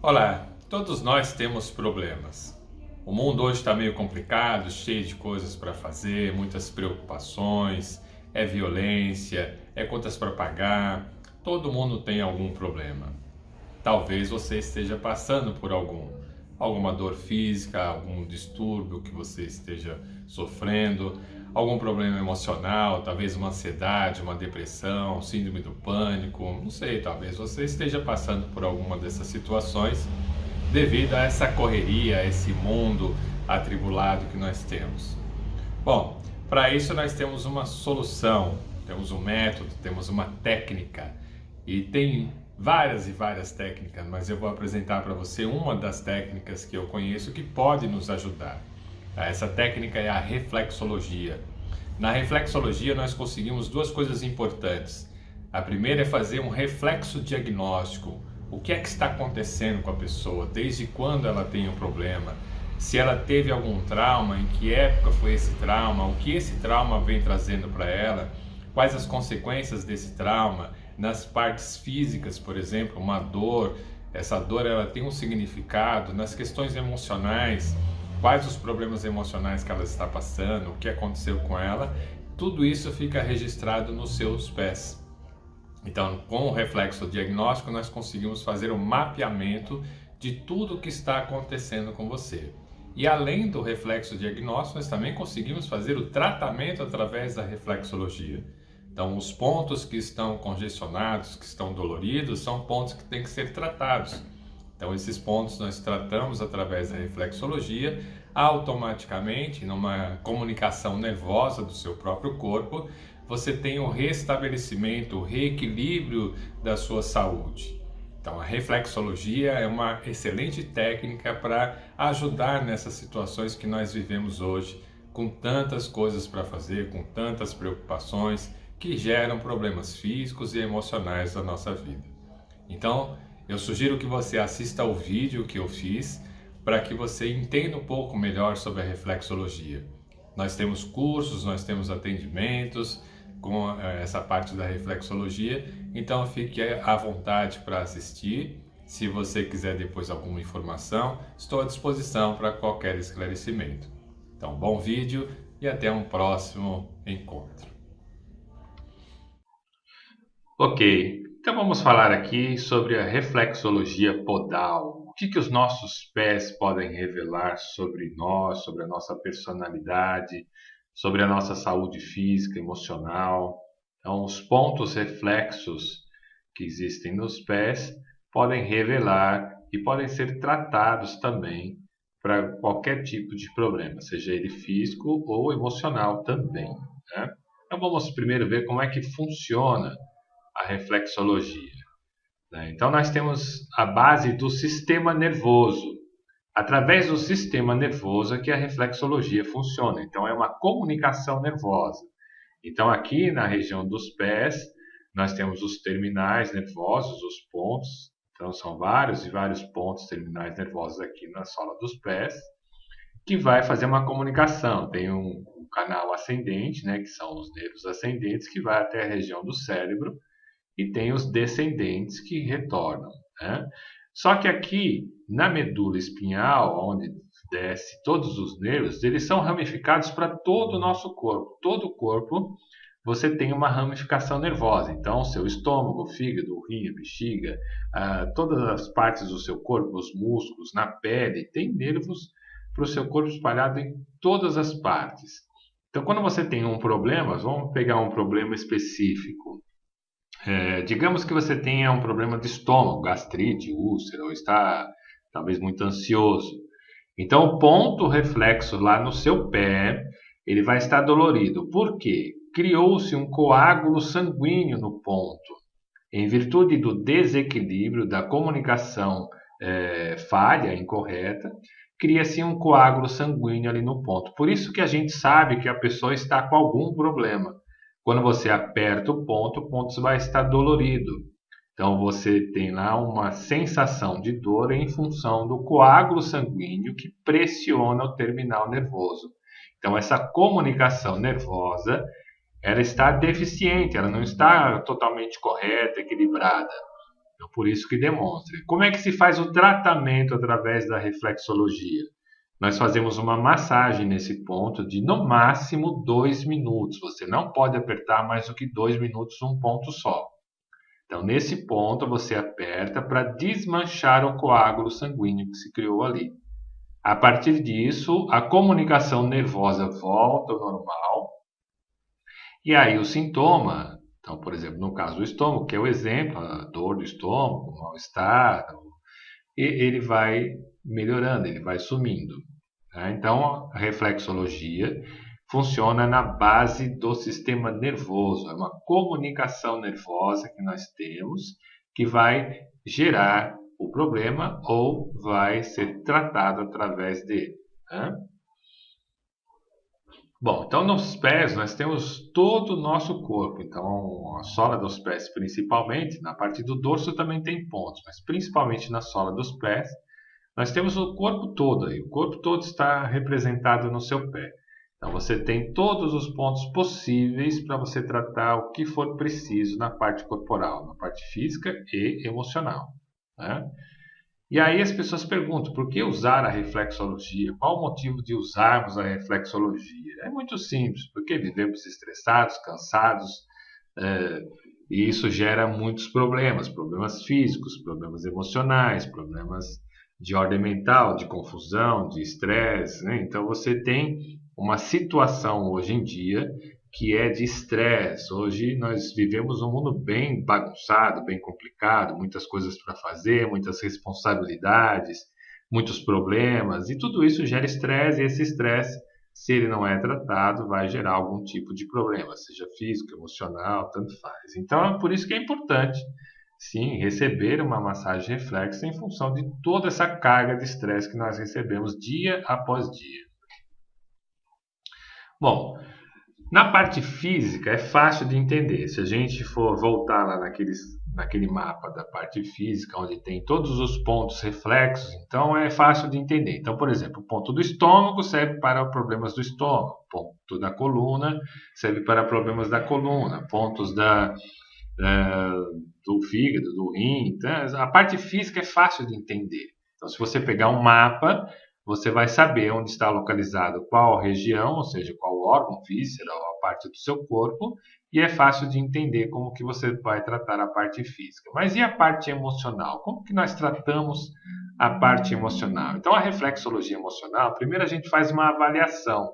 Olá, todos nós temos problemas. O mundo hoje está meio complicado, cheio de coisas para fazer, muitas preocupações, é violência, é contas para pagar. Todo mundo tem algum problema. Talvez você esteja passando por alguma dor física, algum distúrbio que você esteja sofrendo, algum problema emocional, talvez uma ansiedade, uma depressão, síndrome do pânico, não sei, talvez você esteja passando por alguma dessas situações devido a essa correria, a esse mundo atribulado que nós temos. Bom, para isso nós temos uma solução, temos um método, temos uma técnica e tem várias e várias técnicas, mas eu vou apresentar para você uma das técnicas que eu conheço que pode nos ajudar. Essa técnica é a reflexologia. Na reflexologia nós conseguimos duas coisas importantes. A primeira é fazer um reflexo diagnóstico. O que é que está acontecendo com a pessoa? Desde quando ela tem um problema? Se ela teve algum trauma, em que época foi esse trauma? O que esse trauma vem trazendo para ela? Quais as consequências desse trauma? Nas partes físicas, por exemplo, uma dor. Essa dor ela tem um significado. Nas questões emocionais, quais os problemas emocionais que ela está passando? O que aconteceu com ela? Tudo isso fica registrado nos seus pés. Então, com o reflexo diagnóstico, nós conseguimos fazer o mapeamento de tudo o que está acontecendo com você. E além do reflexo diagnóstico, nós também conseguimos fazer o tratamento através da reflexologia. Então, os pontos que estão congestionados, que estão doloridos, são pontos que têm que ser tratados. Então, esses pontos nós tratamos através da reflexologia, automaticamente, numa comunicação nervosa do seu próprio corpo, você tem o restabelecimento, o reequilíbrio da sua saúde. Então, a reflexologia é uma excelente técnica para ajudar nessas situações que nós vivemos hoje, com tantas coisas para fazer, com tantas preocupações que geram problemas físicos e emocionais da nossa vida. Então, eu sugiro que você assista ao vídeo que eu fiz para que você entenda um pouco melhor sobre a reflexologia. Nós temos cursos, nós temos atendimentos com essa parte da reflexologia, então fique à vontade para assistir. Se você quiser depois alguma informação, estou à disposição para qualquer esclarecimento. Então, bom vídeo e até um próximo encontro. Ok, então vamos falar aqui sobre a reflexologia podal. O que os nossos pés podem revelar sobre nós, sobre a nossa personalidade, sobre a nossa saúde física, emocional. Então, os pontos reflexos que existem nos pés podem revelar e podem ser tratados também para qualquer tipo de problema, seja ele físico ou emocional também, né? Então vamos primeiro ver como é que funciona a reflexologia, né? Então nós temos a base do sistema nervoso. Através do sistema nervoso é que a reflexologia funciona. Então é uma comunicação nervosa. Então aqui na região dos pés nós temos os terminais nervosos, os pontos. Então são vários e vários pontos terminais nervosos aqui na sola dos pés, que vai fazer uma comunicação. Tem um canal ascendente, né, que são os nervos ascendentes, que vai até a região do cérebro, e tem os descendentes que retornam, né? Só que aqui na medula espinhal, onde desce todos os nervos, eles são ramificados para todo o nosso corpo. Todo o corpo você tem uma ramificação nervosa. Então, seu estômago, o fígado, o rim, a bexiga, todas as partes do seu corpo, os músculos, na pele, tem nervos para o seu corpo espalhado em todas as partes. Então, quando você tem um problema, vamos pegar um problema específico. Digamos que você tenha um problema de estômago, gastrite, úlcera, ou está talvez muito ansioso. Então, o ponto reflexo lá no seu pé, ele vai estar dolorido. Por quê? Criou-se um coágulo sanguíneo no ponto. Em virtude do desequilíbrio da comunicação falha, incorreta, cria-se um coágulo sanguíneo ali no ponto. Por isso que a gente sabe que a pessoa está com algum problema. Quando você aperta o ponto vai estar dolorido. Então você tem lá uma sensação de dor em função do coágulo sanguíneo que pressiona o terminal nervoso. Então essa comunicação nervosa, ela está deficiente, ela não está totalmente correta, equilibrada. Então, por isso que demonstra. Como é que se faz o tratamento através da reflexologia? Nós fazemos uma massagem nesse ponto de no máximo 2 minutos. Você não pode apertar mais do que 2 minutos num ponto só. Então, nesse ponto, você aperta para desmanchar o coágulo sanguíneo que se criou ali. A partir disso, a comunicação nervosa volta ao normal. E aí o sintoma, então, por exemplo, no caso do estômago, que é o exemplo, a dor do estômago, o mal-estar, ele vai melhorando, ele vai sumindo. Tá? Então, a reflexologia funciona na base do sistema nervoso. É uma comunicação nervosa que nós temos que vai gerar o problema ou vai ser tratado através dele. Tá? Bom, então nos pés nós temos todo o nosso corpo. Então, a sola dos pés, principalmente, na parte do dorso também tem pontos, mas principalmente na sola dos pés, nós temos o corpo todo aí. O corpo todo está representado no seu pé. Então, você tem todos os pontos possíveis para você tratar o que for preciso na parte corporal, na parte física e emocional, né? E aí as pessoas perguntam, por que usar a reflexologia? Qual o motivo de usarmos a reflexologia? É muito simples, porque vivemos estressados, cansados, eh, e isso gera muitos problemas, problemas físicos, problemas emocionais, problemas de ordem mental, de confusão, de estresse, né? Então você tem uma situação hoje em dia que é de estresse. Hoje nós vivemos um mundo bem bagunçado, bem complicado, muitas coisas para fazer, muitas responsabilidades, muitos problemas, e tudo isso gera estresse, e esse estresse, se ele não é tratado, vai gerar algum tipo de problema, seja físico, emocional, tanto faz. Então é por isso que é importante, sim, receber uma massagem reflexa em função de toda essa carga de estresse que nós recebemos dia após dia. Bom, na parte física é fácil de entender. Se a gente for voltar lá naquele mapa da parte física, onde tem todos os pontos reflexos, então é fácil de entender. Então, por exemplo, o ponto do estômago serve para problemas do estômago, o ponto da coluna serve para problemas da coluna, pontos do fígado, do rim. Então, a parte física é fácil de entender. Então, se você pegar um mapa, você vai saber onde está localizado qual região, ou seja, qual órgão, víscera ou a parte do seu corpo, e é fácil de entender como que você vai tratar a parte física. Mas e a parte emocional? Como que nós tratamos a parte emocional? Então, a reflexologia emocional, primeiro a gente faz uma avaliação.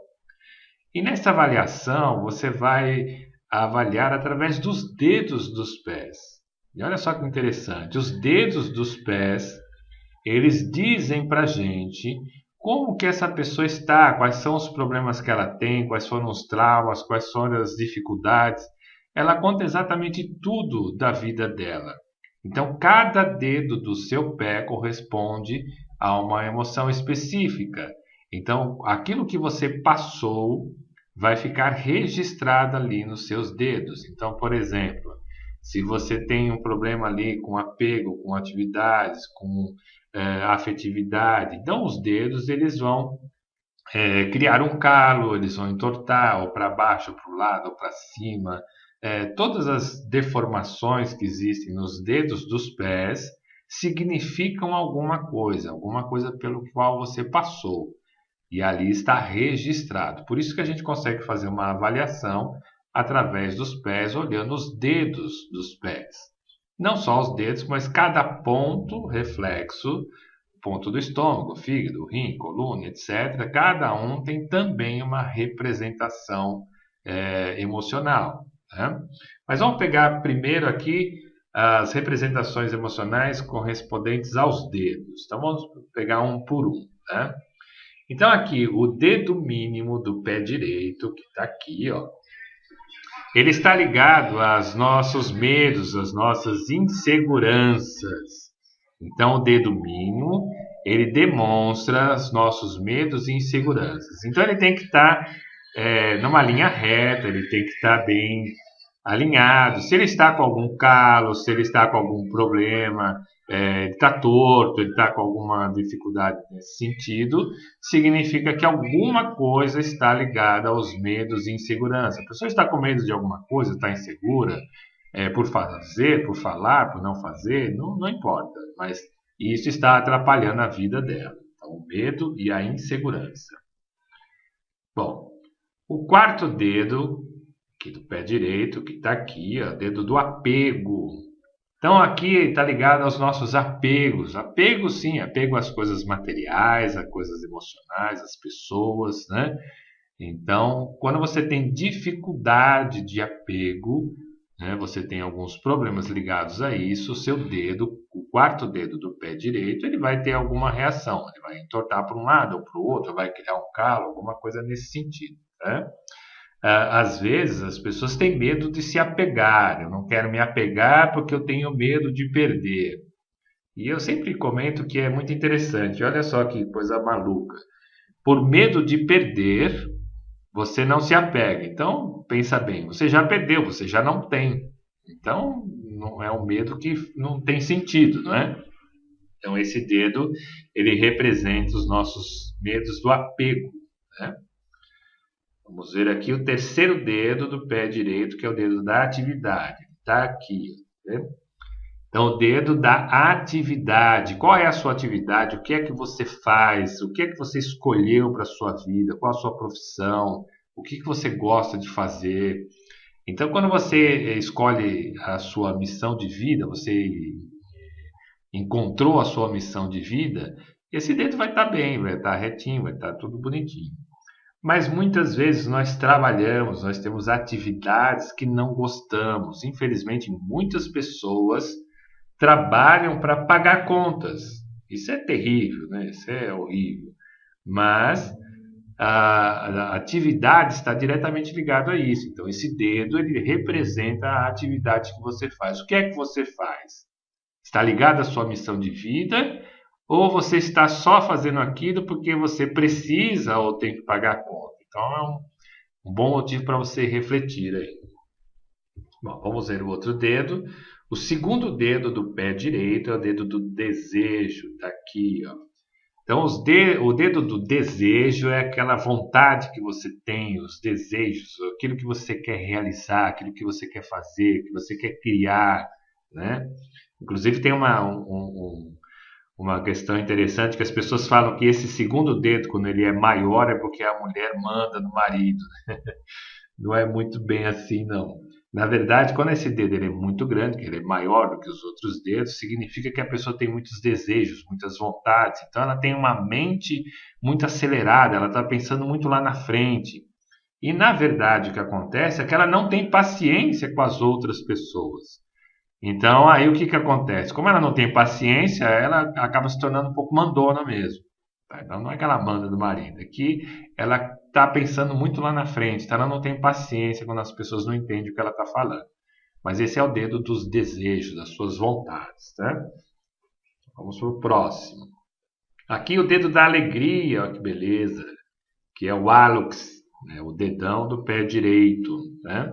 E nessa avaliação, você vai avaliar através dos dedos dos pés. E olha só que interessante, os dedos dos pés, eles dizem para a gente como que essa pessoa está, quais são os problemas que ela tem, quais foram os traumas, quais foram as dificuldades. Ela conta exatamente tudo da vida dela. Então, cada dedo do seu pé corresponde a uma emoção específica. Então, aquilo que você passou vai ficar registrado ali nos seus dedos. Então, por exemplo, se você tem um problema ali com apego, com atividades, com afetividade, então os dedos eles vão criar um calo, eles vão entortar ou para baixo, ou para o lado, ou para cima. Todas as deformações que existem nos dedos dos pés significam alguma coisa pelo qual você passou. E ali está registrado. Por isso que a gente consegue fazer uma avaliação através dos pés, olhando os dedos dos pés. Não só os dedos, mas cada ponto reflexo, ponto do estômago, fígado, rim, coluna, etc. Cada um tem também uma representação emocional, né? Mas vamos pegar primeiro aqui as representações emocionais correspondentes aos dedos. Então vamos pegar um por um, né? Então aqui o dedo mínimo do pé direito, que está aqui, ó, ele está ligado aos nossos medos, às nossas inseguranças. Então, o dedo mínimo, ele demonstra os nossos medos e inseguranças. Então, ele tem que estar numa linha reta, ele tem que estar bem alinhado. Se ele está com algum calo, se ele está com algum problema, ele está torto, ele está com alguma dificuldade nesse sentido, significa que alguma coisa está ligada aos medos e insegurança. A pessoa está com medo de alguma coisa, está insegura, por fazer, por falar, por não fazer, não importa, mas isso está atrapalhando a vida dela. Então, o medo e a insegurança. Bom, o quarto dedo aqui do pé direito, que está aqui, ó, dedo do apego. Então aqui está ligado aos nossos apegos. Apego, sim, apego às coisas materiais, às coisas emocionais, às pessoas, né? Então, quando você tem dificuldade de apego, né, você tem alguns problemas ligados a isso, o seu dedo, o quarto dedo do pé direito, ele vai ter alguma reação. Ele vai entortar para um lado ou para o outro, vai criar um calo, alguma coisa nesse sentido, né? Às vezes as pessoas têm medo de se apegar. Eu não quero me apegar porque eu tenho medo de perder. E eu sempre comento que é muito interessante. Olha só que coisa maluca. Por medo de perder, você não se apega. Então, pensa bem, você já perdeu, você já não tem. Então, não é um medo que não tem sentido, não é? Então, esse dedo, ele representa os nossos medos do apego, né? Vamos ver aqui o terceiro dedo do pé direito, que é o dedo da atividade. Está aqui. Né? Então, o dedo da atividade. Qual é a sua atividade? O que é que você faz? O que é que você escolheu para a sua vida? Qual a sua profissão? O que você gosta de fazer? Então, quando você escolhe a sua missão de vida, você encontrou a sua missão de vida, esse dedo vai estar bem, vai estar retinho, vai estar tudo bonitinho. Mas muitas vezes nós trabalhamos, nós temos atividades que não gostamos. Infelizmente, muitas pessoas trabalham para pagar contas. Isso é terrível, né? Isso é horrível. Mas a atividade está diretamente ligada a isso. Então, esse dedo ele representa a atividade que você faz. O que é que você faz? Está ligado à sua missão de vida? Ou você está só fazendo aquilo porque você precisa ou tem que pagar a conta? Então é um bom motivo para você refletir aí. Bom, vamos ver o outro dedo. O segundo dedo do pé direito é o dedo do desejo. Está aqui, ó. Então, o dedo do desejo é aquela vontade que você tem, os desejos, aquilo que você quer realizar, aquilo que você quer fazer, que você quer criar, né? Inclusive tem uma questão interessante que as pessoas falam que esse segundo dedo, quando ele é maior, é porque a mulher manda no marido. Não é muito bem assim, não. Na verdade, quando esse dedo ele é muito grande, que ele é maior do que os outros dedos, significa que a pessoa tem muitos desejos, muitas vontades. Então, ela tem uma mente muito acelerada, ela está pensando muito lá na frente. E, na verdade, o que acontece é que ela não tem paciência com as outras pessoas. Então, aí o que, que acontece? Como ela não tem paciência, ela acaba se tornando um pouco mandona mesmo. Tá? Então, não é que ela manda do marido, é que ela está pensando muito lá na frente, tá? Ela não tem paciência quando as pessoas não entendem o que ela está falando. Mas esse é o dedo dos desejos, das suas vontades. Tá? Vamos para o próximo. Aqui o dedo da alegria, olha que beleza, que é o hálux, né? O dedão do pé direito. Né?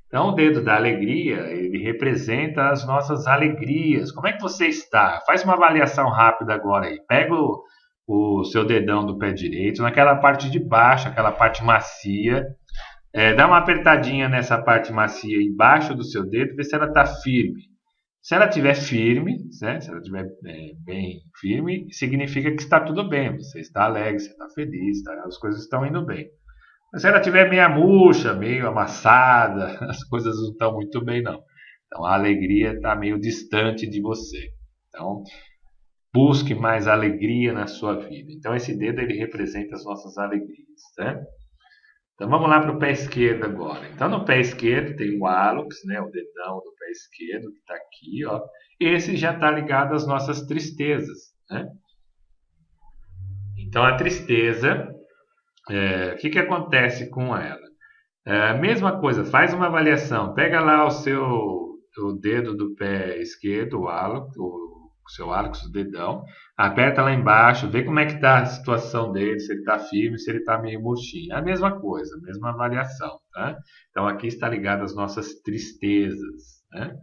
Então, o dedo da alegria, ele representa as nossas alegrias. Como é que você está? Faz uma avaliação rápida agora aí. Pega o seu dedão do pé direito, naquela parte de baixo, aquela parte macia. Dá uma apertadinha nessa parte macia embaixo do seu dedo, vê se ela está firme. Se ela estiver firme, né? Se ela estiver bem firme, significa que está tudo bem. Você está alegre, você está feliz, tá? As coisas estão indo bem. Mas se ela estiver meio murcha, meio amassada, as coisas não estão muito bem, não. Então a alegria está meio distante de você. Então busque mais alegria na sua vida. Então esse dedo ele representa as nossas alegrias, né? Então vamos lá para o pé esquerdo agora. Então no pé esquerdo tem o hálux, né? O dedão do pé esquerdo que está aqui, ó. Esse já está ligado às nossas tristezas, né? Então a tristeza, o que acontece com ela? A mesma coisa, faz uma avaliação, pega lá o dedo do pé esquerdo, o seu hálux, o dedão, aperta lá embaixo, vê como é que está a situação dele, se ele está firme, se ele está meio murchinho. É a mesma coisa, a mesma avaliação, tá? Então aqui está ligado às nossas tristezas, né?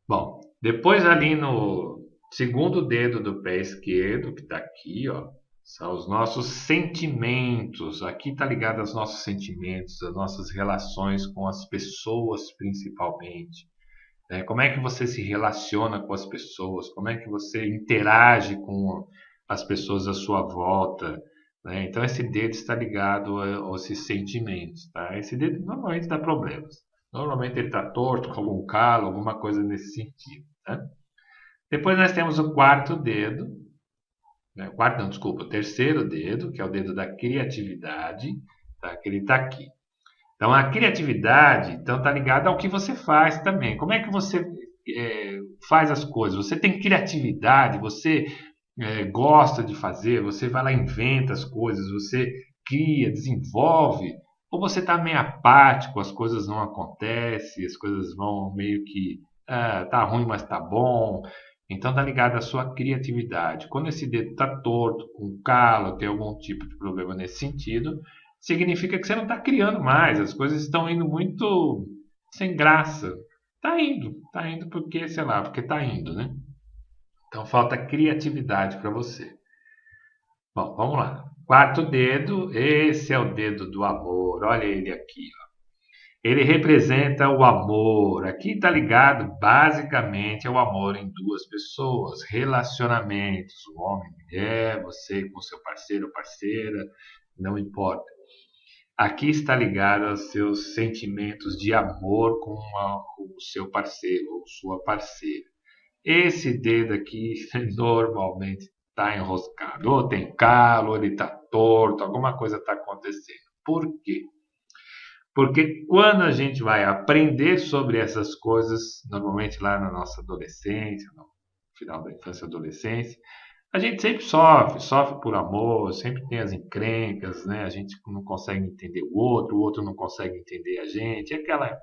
Bom, depois ali no segundo dedo do pé esquerdo, que está aqui, ó, São os nossos sentimentos. Aqui está ligado aos nossos sentimentos, às nossas relações com as pessoas, principalmente. Como é que você se relaciona com as pessoas? Como é que você interage com as pessoas à sua volta? Então, esse dedo está ligado aos sentimentos. Tá? Esse dedo normalmente dá problemas. Normalmente ele está torto, com algum calo, alguma coisa nesse sentido. Tá? Depois nós temos o quarto dedo. Quarto não, desculpa, o terceiro dedo, que é o dedo da criatividade, tá? Que ele está aqui. Então, a criatividade está ligada ao que você faz também. Como é que você faz as coisas? Você tem criatividade, você gosta de fazer, você vai lá e inventa as coisas, você cria, desenvolve, ou você está meio apático, as coisas não acontecem, as coisas vão meio que tá ruim, mas tá bom. Então está ligado à sua criatividade. Quando esse dedo está torto, com calo, tem algum tipo de problema nesse sentido, significa que você não está criando mais, as coisas estão indo muito sem graça. Tá indo porque, sei lá, porque tá indo, né? Então falta criatividade para você. Bom, vamos lá. Quarto dedo, esse é o dedo do amor. Olha ele aqui, ó. Ele representa o amor. Aqui está ligado basicamente ao amor em duas pessoas, relacionamentos, um homem e mulher, você com seu parceiro ou parceira, não importa. Aqui está ligado aos seus sentimentos de amor com o seu parceiro ou sua parceira. Esse dedo aqui normalmente está enroscado, ou tem calo, ou ele está torto, alguma coisa está acontecendo. Por quê? Porque quando a gente vai aprender sobre essas coisas, normalmente lá na nossa adolescência, no final da infância e adolescência, a gente sempre sofre por amor, sempre tem as encrencas, né? A gente não consegue entender o outro não consegue entender a gente, é aquela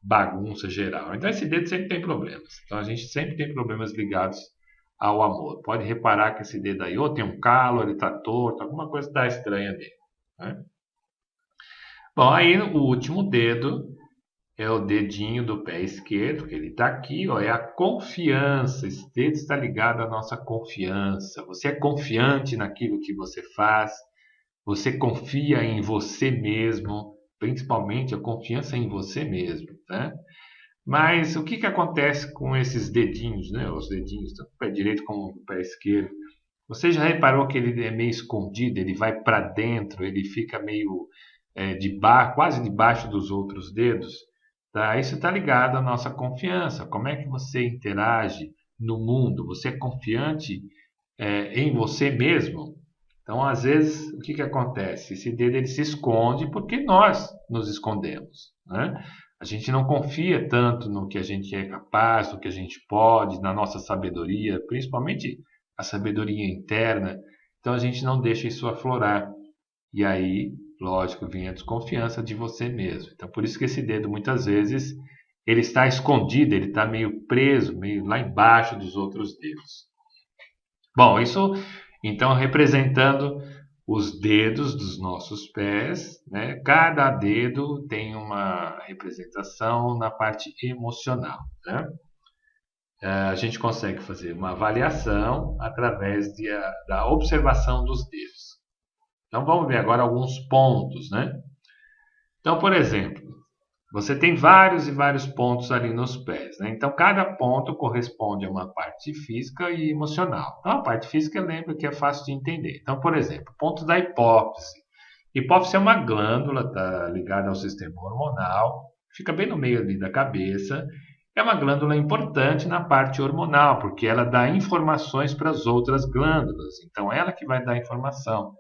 bagunça geral. Então esse dedo sempre tem problemas. Então a gente sempre tem problemas ligados ao amor. Pode reparar que esse dedo aí ou tem um calo, ele está torto, alguma coisa está estranha nele. Né? Bom, aí o último dedo é o dedinho do pé esquerdo, que ele está aqui, ó, é a confiança. Esse dedo está ligado à nossa confiança. Você é confiante naquilo que você faz, você confia em você mesmo, principalmente a confiança em você mesmo, né? Mas o que acontece com esses dedinhos, né? Os dedinhos, tanto o pé direito como o pé esquerdo. Você já reparou que ele é meio escondido, ele vai para dentro, ele fica meio quase debaixo dos outros dedos? Tá? Isso está ligado à nossa confiança. Como é que você interage no mundo? Você é confiante em você mesmo? Então, às vezes, o que acontece? Esse dedo ele se esconde porque nós nos escondemos. Né? A gente não confia tanto no que a gente é capaz, no que a gente pode, na nossa sabedoria, principalmente a sabedoria interna. Então, a gente não deixa isso aflorar. E aí, lógico, vem a desconfiança de você mesmo. Então, por isso que esse dedo, muitas vezes, ele está escondido, ele está meio preso, meio lá embaixo dos outros dedos. Bom, isso, então, representando os dedos dos nossos pés, né? Cada dedo tem uma representação na parte emocional, né? A gente consegue fazer uma avaliação através da observação dos dedos. Então vamos ver agora alguns pontos, né? Então, por exemplo, você tem vários e vários pontos ali nos pés, né? Então cada ponto corresponde a uma parte física e emocional. Então a parte física lembra que é fácil de entender. Então, por exemplo, ponto da hipófise. Hipófise é uma glândula, está ligada ao sistema hormonal, fica bem no meio ali da cabeça. É uma glândula importante na parte hormonal, porque ela dá informações para as outras glândulas. Então, ela que vai dar informação.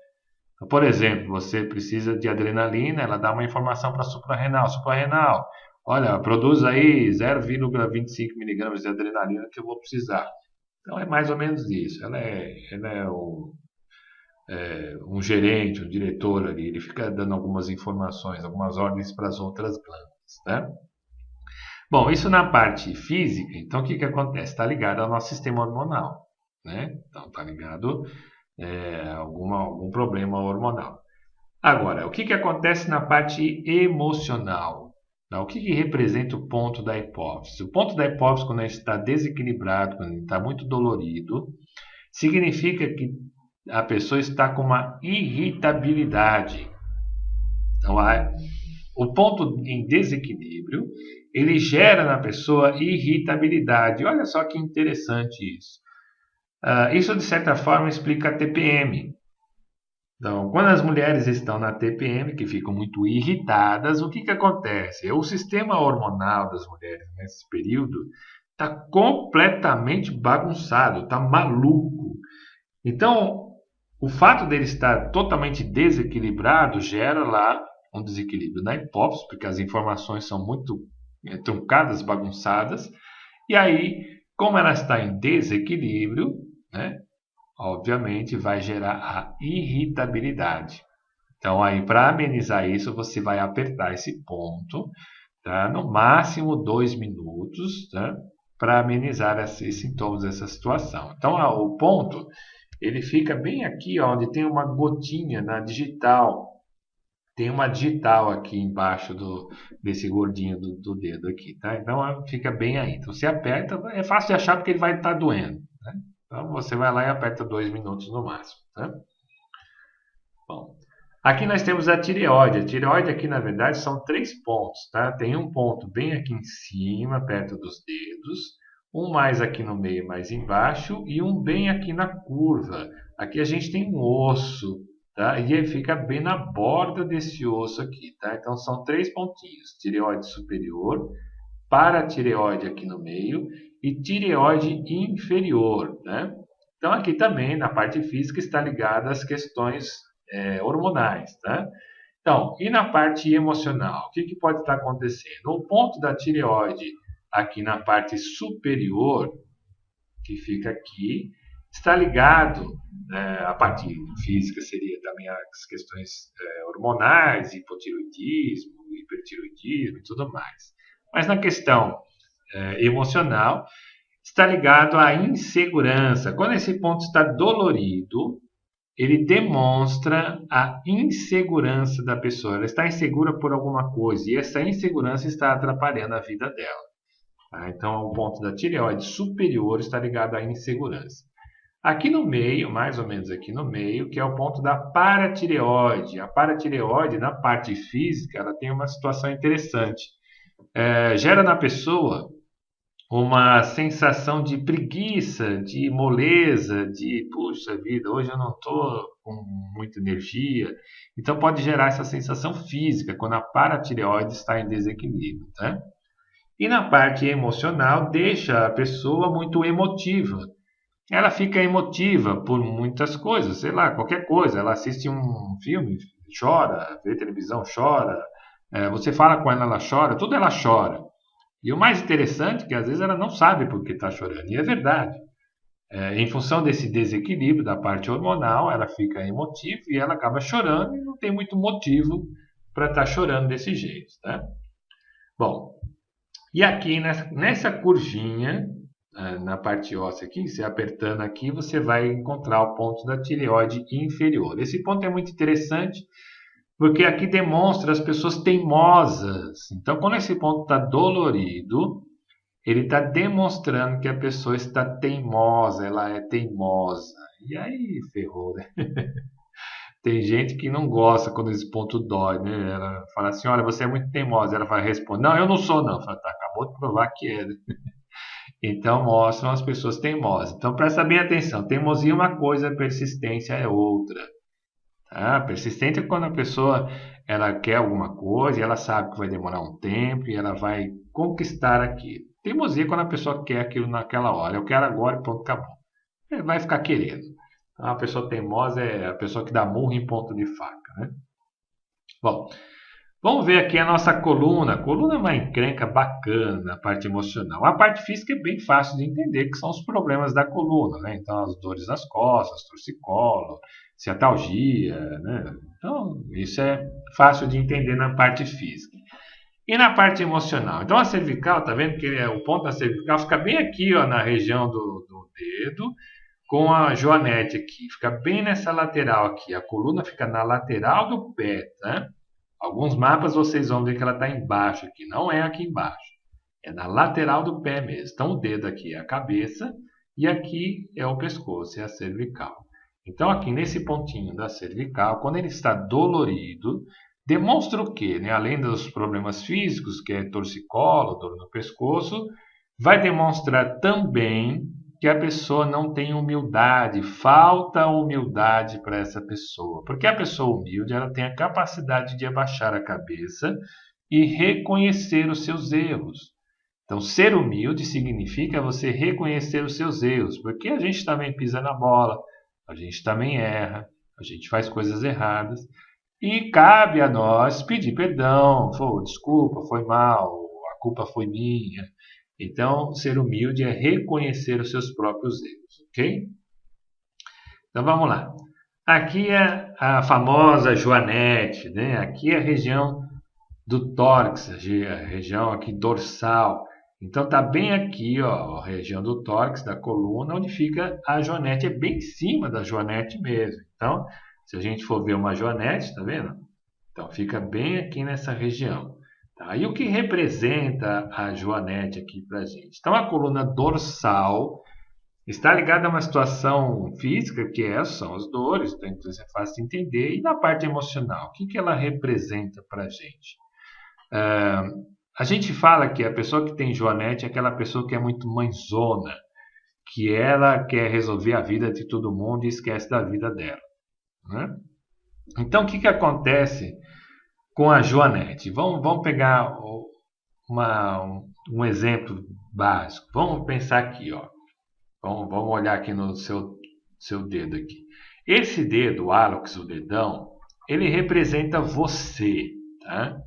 Então, por exemplo, você precisa de adrenalina, ela dá uma informação para a suprarrenal. Suprarrenal, olha, produz aí 0,25 miligramas de adrenalina que eu vou precisar. Então, é mais ou menos isso. Ela é um gerente, um diretor ali, ele fica dando algumas informações, algumas ordens para as outras glândulas, né? Bom, isso na parte física, então o que acontece? Está ligado ao nosso sistema hormonal, né? Então está ligado a algum problema hormonal. Agora, o que acontece na parte emocional? O que representa o ponto da hipófise? O ponto da hipófise, quando ele está desequilibrado, quando ele está muito dolorido, significa que a pessoa está com uma irritabilidade. Então, o ponto em desequilíbrio, ele gera na pessoa irritabilidade. Olha só que interessante isso. Isso, de certa forma, explica a TPM. Então, quando as mulheres estão na TPM, que ficam muito irritadas, o que acontece? O sistema hormonal das mulheres nesse período está completamente bagunçado, está maluco. Então, o fato dele estar totalmente desequilibrado gera lá um desequilíbrio na hipófise, porque as informações são muito truncadas, bagunçadas. E aí, como ela está em desequilíbrio, né, obviamente vai gerar a irritabilidade. Então, aí, para amenizar isso, você vai apertar esse ponto, tá? No máximo 2 minutos, tá? Para amenizar esses sintomas dessa situação. Então, o ponto, ele fica bem aqui, ó, onde tem uma gotinha na digital. Tem uma digital aqui embaixo desse gordinho do dedo aqui, tá? Então, fica bem aí. Então, você aperta, é fácil de achar porque ele vai estar doendo, né? Então, você vai lá e aperta 2 minutos no máximo, tá? Bom, aqui nós temos a tireoide. A tireoide aqui, na verdade, são 3 pontos, tá? Tem um ponto bem aqui em cima, perto dos dedos, um mais aqui no meio, mais embaixo, e um bem aqui na curva. Aqui a gente tem um osso, tá? E ele fica bem na borda desse osso aqui, tá? Então são 3 pontinhos: tireoide superior, paratireoide aqui no meio e tireoide inferior, né? Então aqui também na parte física está ligada às questões hormonais, tá? Então, e na parte emocional, o que pode estar acontecendo? O ponto da tireoide aqui na parte superior, que fica aqui, está ligado, a parte física seria também as questões hormonais, hipotireoidismo, hipertireoidismo e tudo mais. Mas na questão emocional, está ligado à insegurança. Quando esse ponto está dolorido, ele demonstra a insegurança da pessoa. Ela está insegura por alguma coisa e essa insegurança está atrapalhando a vida dela. Tá? Então, o ponto da tireoide superior está ligado à insegurança. Aqui no meio, mais ou menos aqui no meio, que é o ponto da paratireoide. A paratireoide, na parte física, ela tem uma situação interessante. Gera na pessoa uma sensação de preguiça, de moleza, de puxa vida, hoje eu não estou com muita energia. Então pode gerar essa sensação física quando a paratireoide está em desequilíbrio, tá? E na parte emocional deixa a pessoa muito emotiva. Ela fica emotiva por muitas coisas, sei lá, qualquer coisa. Ela assiste um filme, chora, vê televisão, chora. Você fala com ela, ela chora, tudo ela chora. E o mais interessante é que às vezes ela não sabe por que está chorando, e é verdade. Em função desse desequilíbrio da parte hormonal, ela fica emotiva e ela acaba chorando e não tem muito motivo para estar chorando desse jeito, tá? Bom, e aqui nessa curvinha, na parte óssea aqui, você apertando aqui, você vai encontrar o ponto da tireoide inferior. Esse ponto é muito interessante, porque aqui demonstra as pessoas teimosas. Então, quando esse ponto está dolorido, ele está demonstrando que a pessoa está teimosa, ela é teimosa. E aí, ferrou, né? Tem gente que não gosta quando esse ponto dói, né? Ela fala assim, olha, você é muito teimosa. Ela vai responder, não, eu não sou, não. Fala, tá, acabou de provar que é, né? Então, mostram as pessoas teimosas. Então, presta bem atenção. Teimosia é uma coisa, persistência é outra. Tá? Persistente é quando a pessoa ela quer alguma coisa e ela sabe que vai demorar um tempo e ela vai conquistar aquilo. Teimosia é quando a pessoa quer aquilo naquela hora. Eu quero agora e pronto, acabou. Ele vai ficar querendo. Então, a pessoa teimosa é a pessoa que dá murro em ponto de faca, né? Bom, vamos ver aqui a nossa coluna. A coluna é uma encrenca bacana na parte emocional. A parte física é bem fácil de entender, que são os problemas da coluna, né? Então, as dores nas costas, torcicolo, ciatalgia, né? Então, isso é fácil de entender na parte física. E na parte emocional? Então, a cervical, tá vendo que o ponto da cervical fica bem aqui, ó, na região do dedo, com a joanete aqui. Fica bem nessa lateral aqui. A coluna fica na lateral do pé, tá? Alguns mapas vocês vão ver que ela está embaixo aqui. Não é aqui embaixo. É na lateral do pé mesmo. Então, o dedo aqui é a cabeça e aqui é o pescoço, é a cervical. Então, aqui nesse pontinho da cervical, quando ele está dolorido, demonstra o quê? Né? Além dos problemas físicos, que é torcicolo, dor no pescoço, vai demonstrar também que a pessoa não tem humildade, falta humildade para essa pessoa. Porque a pessoa humilde, ela tem a capacidade de abaixar a cabeça e reconhecer os seus erros. Então, ser humilde significa você reconhecer os seus erros, porque a gente também pisa na bola, a gente também erra, a gente faz coisas erradas, e cabe a nós pedir perdão, desculpa, foi mal, a culpa foi minha. Então, ser humilde é reconhecer os seus próprios erros, ok? Então, vamos lá. Aqui é a famosa joanete, né? Aqui é a região do tórax, a região aqui dorsal. Então, está bem aqui, ó, a região do tórax, da coluna, onde fica a joanete, é bem em cima da joanete mesmo. Então, se a gente for ver uma joanete, tá vendo? Então, fica bem aqui nessa região. Tá? E o que representa a joanete aqui para a gente? Então, a coluna dorsal está ligada a uma situação física, que são as dores, então isso é fácil de entender. E na parte emocional, o que ela representa para a gente? A gente fala que a pessoa que tem joanete é aquela pessoa que é muito mãezona, que ela quer resolver a vida de todo mundo e esquece da vida dela. Né? Então, o que acontece com a joanete? Vamos pegar um exemplo básico. Vamos pensar aqui, ó. Vamos olhar aqui no seu dedo aqui. Esse dedo, o hálux, o dedão, ele representa você, tá?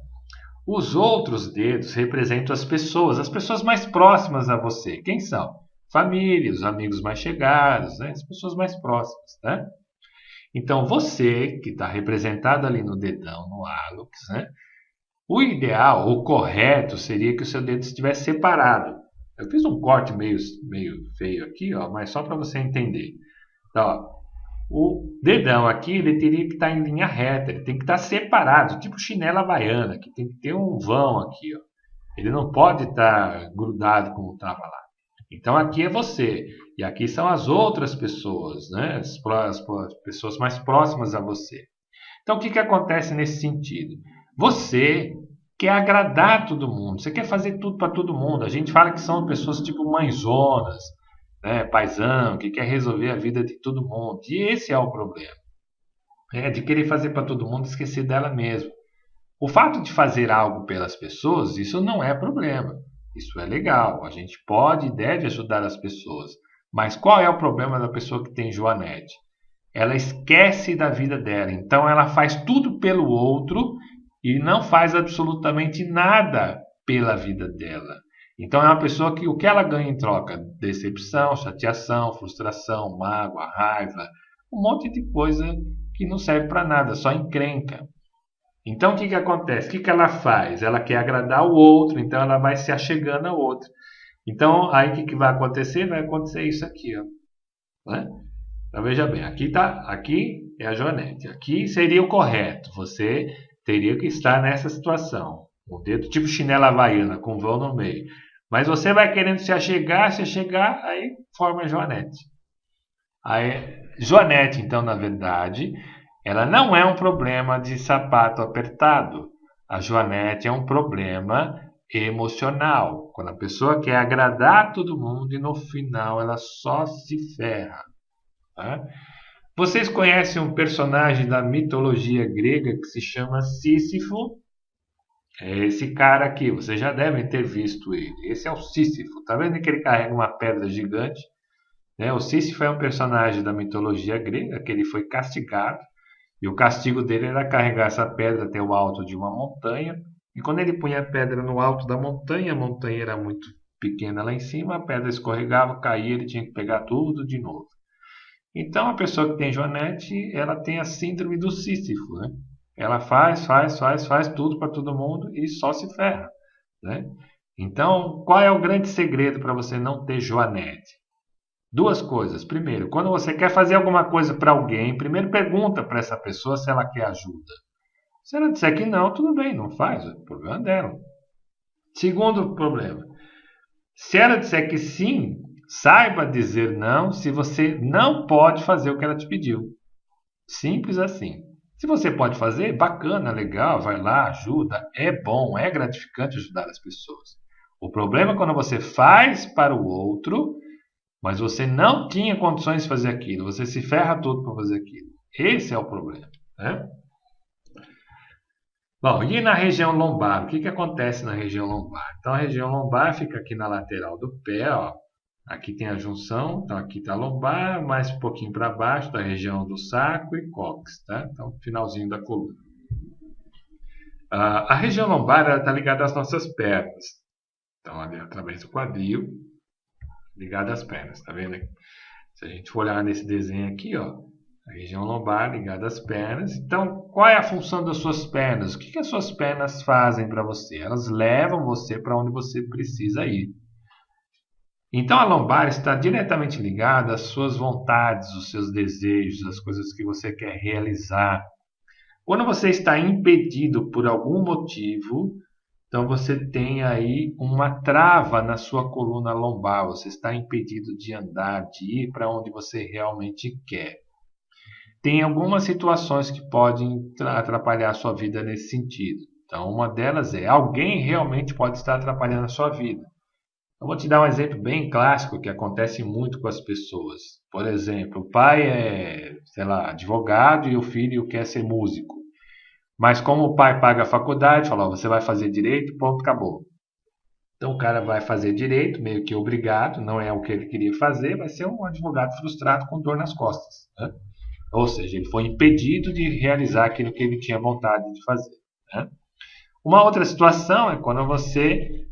Os outros dedos representam as pessoas mais próximas a você. Quem são? Família, os amigos mais chegados, né? As pessoas mais próximas, né? Então, você, que está representado ali no dedão, no hálux, né? O ideal, o correto, seria que o seu dedo estivesse separado. Eu fiz um corte meio feio aqui, ó, mas só para você entender. Então, ó, o dedão aqui, ele teria que estar em linha reta, ele tem que estar separado, tipo chinela havaiana, que tem que ter um vão aqui, ó. Ele não pode estar grudado como estava lá. Então, aqui é você, e aqui são as outras pessoas, né? As pessoas mais próximas a você. Então, o que acontece nesse sentido? Você quer agradar todo mundo, você quer fazer tudo para todo mundo. A gente fala que são pessoas tipo mãezonas, né, paizão, que quer resolver a vida de todo mundo. E esse é o problema. De querer fazer para todo mundo e esquecer dela mesma. O fato de fazer algo pelas pessoas, isso não é problema. Isso é legal. A gente pode e deve ajudar as pessoas. Mas qual é o problema da pessoa que tem joanete? Ela esquece da vida dela. Então ela faz tudo pelo outro e não faz absolutamente nada pela vida dela. Então é uma pessoa que o que ela ganha em troca? Decepção, chateação, frustração, mágoa, raiva, um monte de coisa que não serve para nada, só encrenca. Então o que acontece? O que ela faz? Ela quer agradar o outro, então ela vai se achegando ao outro. Então aí o que vai acontecer? Vai acontecer isso aqui, ó. Né? Então veja bem, aqui é a joanete, aqui seria o correto, você teria que estar nessa situação, o dedo tipo chinela havaiana, com vão no meio. Mas você vai querendo se achegar, aí forma a joanete. Joanete, então, na verdade, ela não é um problema de sapato apertado. A joanete é um problema emocional. Quando a pessoa quer agradar todo mundo e no final ela só se ferra. Tá? Vocês conhecem um personagem da mitologia grega que se chama Sísifo? É esse cara aqui, vocês já devem ter visto ele. Esse é o Sísifo. Tá vendo que ele carrega uma pedra gigante? Né? O Sísifo é um personagem da mitologia grega que ele foi castigado. E o castigo dele era carregar essa pedra até o alto de uma montanha. E quando ele punha a pedra no alto da montanha, a montanha era muito pequena lá em cima, a pedra escorregava, caía, ele tinha que pegar tudo de novo. Então, a pessoa que tem joanete, ela tem a síndrome do Sísifo, né? Ela faz tudo para todo mundo e só se ferra, né? Então, qual é o grande segredo para você não ter joanete? Duas coisas. Primeiro, quando você quer fazer alguma coisa para alguém, primeiro pergunta para essa pessoa se ela quer ajuda. Se ela disser que não, tudo bem, não faz, é o problema dela. Segundo problema, se ela disser que sim, Saiba dizer não se você não pode fazer o que ela te pediu. Simples assim. Se você pode fazer, bacana, legal, vai lá, ajuda. É bom, é gratificante ajudar as pessoas. O problema é quando você faz para o outro, mas você não tinha condições de fazer aquilo. Você se ferra todo para fazer aquilo. Esse é o problema, né? Bom, e na região lombar? O que acontece na região lombar? Então, a região lombar fica aqui na lateral do pé, ó. Aqui tem a junção, então aqui está a lombar, mais um pouquinho para baixo da região do sacro e cóccix, tá? Então, finalzinho da coluna. A região lombar está ligada às nossas pernas. Então, ali através do quadril, ligada às pernas, tá vendo? Se a gente for olhar nesse desenho aqui, ó, a região lombar ligada às pernas. Então, qual é a função das suas pernas? O que as suas pernas fazem para você? Elas levam você para onde você precisa ir. Então, a lombar está diretamente ligada às suas vontades, os seus desejos, as coisas que você quer realizar. Quando você está impedido por algum motivo, então você tem aí uma trava na sua coluna lombar. Você está impedido de andar, de ir para onde você realmente quer. Tem algumas situações que podem atrapalhar a sua vida nesse sentido. Então, uma delas é alguém realmente pode estar atrapalhando a sua vida. Eu vou te dar um exemplo bem clássico que acontece muito com as pessoas. Por exemplo, o pai é, sei lá, advogado e o filho quer ser músico. Mas como o pai paga a faculdade, fala, você vai fazer direito, ponto, acabou. Então o cara vai fazer direito, meio que obrigado, não é o que ele queria fazer, vai ser um advogado frustrado com dor nas costas, né? Ou seja, ele foi impedido de realizar aquilo que ele tinha vontade de fazer, né? Uma outra situação é quando você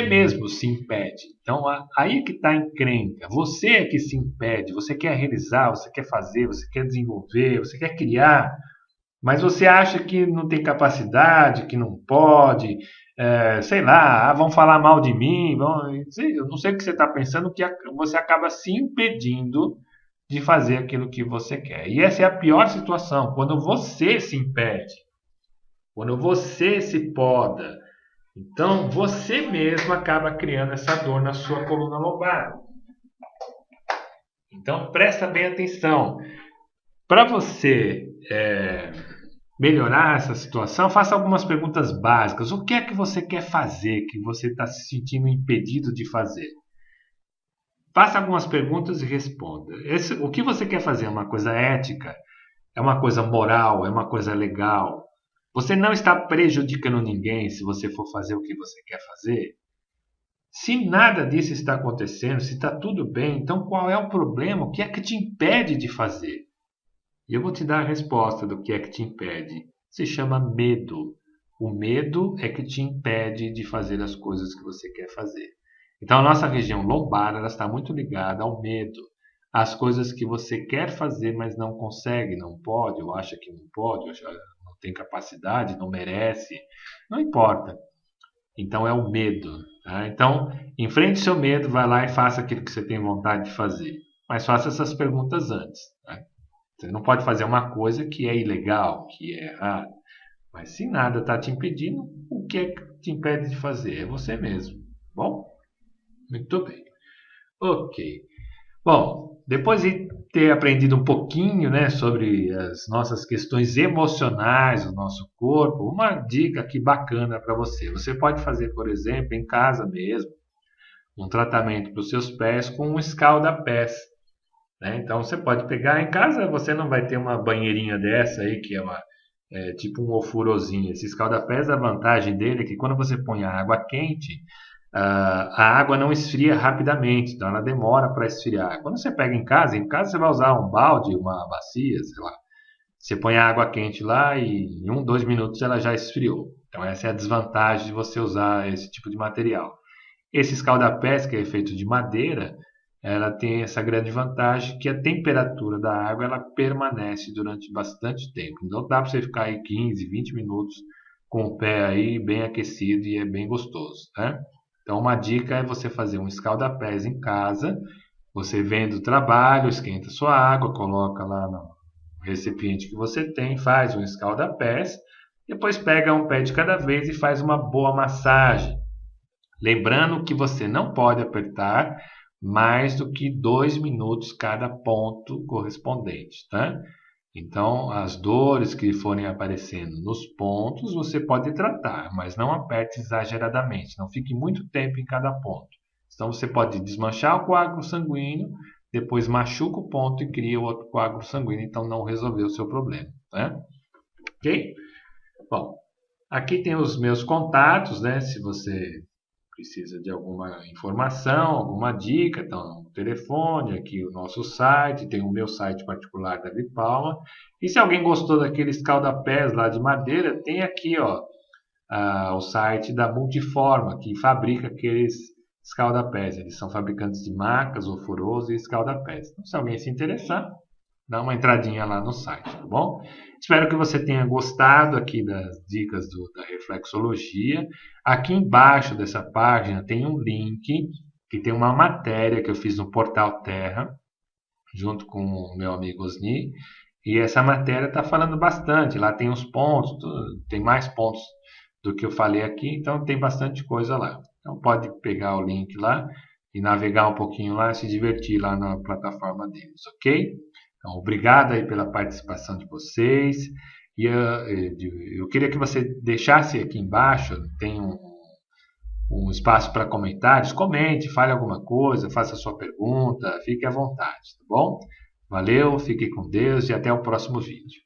mesmo se impede. Então, aí que está a encrenca. Você é que se impede. Você quer realizar, você quer fazer, você quer desenvolver, você quer criar, mas você acha que não tem capacidade, que não pode, sei lá, vão falar mal de mim, eu não sei o que você está pensando, que você acaba se impedindo de fazer aquilo que você quer. E essa é a pior situação, quando você se impede, quando você se poda. Então, você mesmo acaba criando essa dor na sua coluna lombar. Então, presta bem atenção. Para você melhorar essa situação, faça algumas perguntas básicas. O que é que você quer fazer, que você está se sentindo impedido de fazer? Faça algumas perguntas e responda. O que você quer fazer é uma coisa ética? É uma coisa moral? É uma coisa legal? Você não está prejudicando ninguém se você for fazer o que você quer fazer? Se nada disso está acontecendo, se está tudo bem, então qual é o problema? O que é que te impede de fazer? E eu vou te dar a resposta do que é que te impede. Se chama medo. O medo é que te impede de fazer as coisas que você quer fazer. Então a nossa região lombar ela está muito ligada ao medo. Às coisas que você quer fazer, mas não consegue, não pode, ou acha que não pode, ou acha não tem capacidade, não merece, não importa. Então é o medo, tá? Então, enfrente seu medo, vai lá e faça aquilo que você tem vontade de fazer. Mas faça essas perguntas antes, tá? Você não pode fazer uma coisa que é ilegal, que é errado. Mas se nada está te impedindo, o que é que te impede de fazer? É você mesmo. Bom? Muito bem. Ok. Bom, depois de ter aprendido um pouquinho, né, sobre as nossas questões emocionais do nosso corpo, uma dica aqui bacana para você. Você pode fazer, por exemplo, em casa mesmo, um tratamento para os seus pés com um escalda-pés, né? Então você pode pegar em casa, você não vai ter uma banheirinha dessa aí que é tipo um ofurôzinho. Esse escalda-pés, a vantagem dele é que quando você põe a água quente, a água não esfria rapidamente, então ela demora para esfriar. Quando você pega em casa você vai usar um balde, uma bacia, sei lá. Você põe a água quente lá e em 1, 2 minutos ela já esfriou. Então essa é a desvantagem de você usar esse tipo de material. Esse escalda-pés, que é feito de madeira, ela tem essa grande vantagem que a temperatura da água ela permanece durante bastante tempo. Então dá para você ficar aí 15, 20 minutos com o pé aí bem aquecido e é bem gostoso, né? Então uma dica é você fazer um escalda-pés em casa. Você vem do trabalho, esquenta sua água, coloca lá no recipiente que você tem, faz um escalda-pés, depois pega um pé de cada vez e faz uma boa massagem. Lembrando que você não pode apertar mais do que 2 minutos cada ponto correspondente, tá? Então, as dores que forem aparecendo nos pontos, você pode tratar, mas não aperte exageradamente, não fique muito tempo em cada ponto. Então, você pode desmanchar o coágulo sanguíneo, depois machuca o ponto e cria outro coágulo sanguíneo, então não resolveu o seu problema, né? Ok? Bom, aqui tem os meus contatos, né? Se você precisa de alguma informação, alguma dica, então o telefone, aqui o nosso site, tem o meu site particular da Palma. E se alguém gostou daqueles escaldapés lá de madeira, tem aqui ó, o site da Multiforma, que fabrica aqueles escaldapés. Eles são fabricantes de macas, ofurôs e escaldapés. Então, se alguém se interessar, dá uma entradinha lá no site, tá bom? Espero que você tenha gostado aqui das dicas da reflexologia. Aqui embaixo dessa página tem um link que tem uma matéria que eu fiz no Portal Terra, junto com o meu amigo Osni. E essa matéria está falando bastante. Lá tem os pontos, tem mais pontos do que eu falei aqui, então tem bastante coisa lá. Então pode pegar o link lá e navegar um pouquinho lá e se divertir lá na plataforma deles, ok? Então, obrigado aí pela participação de vocês. E eu queria que você deixasse aqui embaixo, tem um espaço para comentários. Comente, fale alguma coisa, faça a sua pergunta, fique à vontade, tá bom? Valeu, fique com Deus e até o próximo vídeo.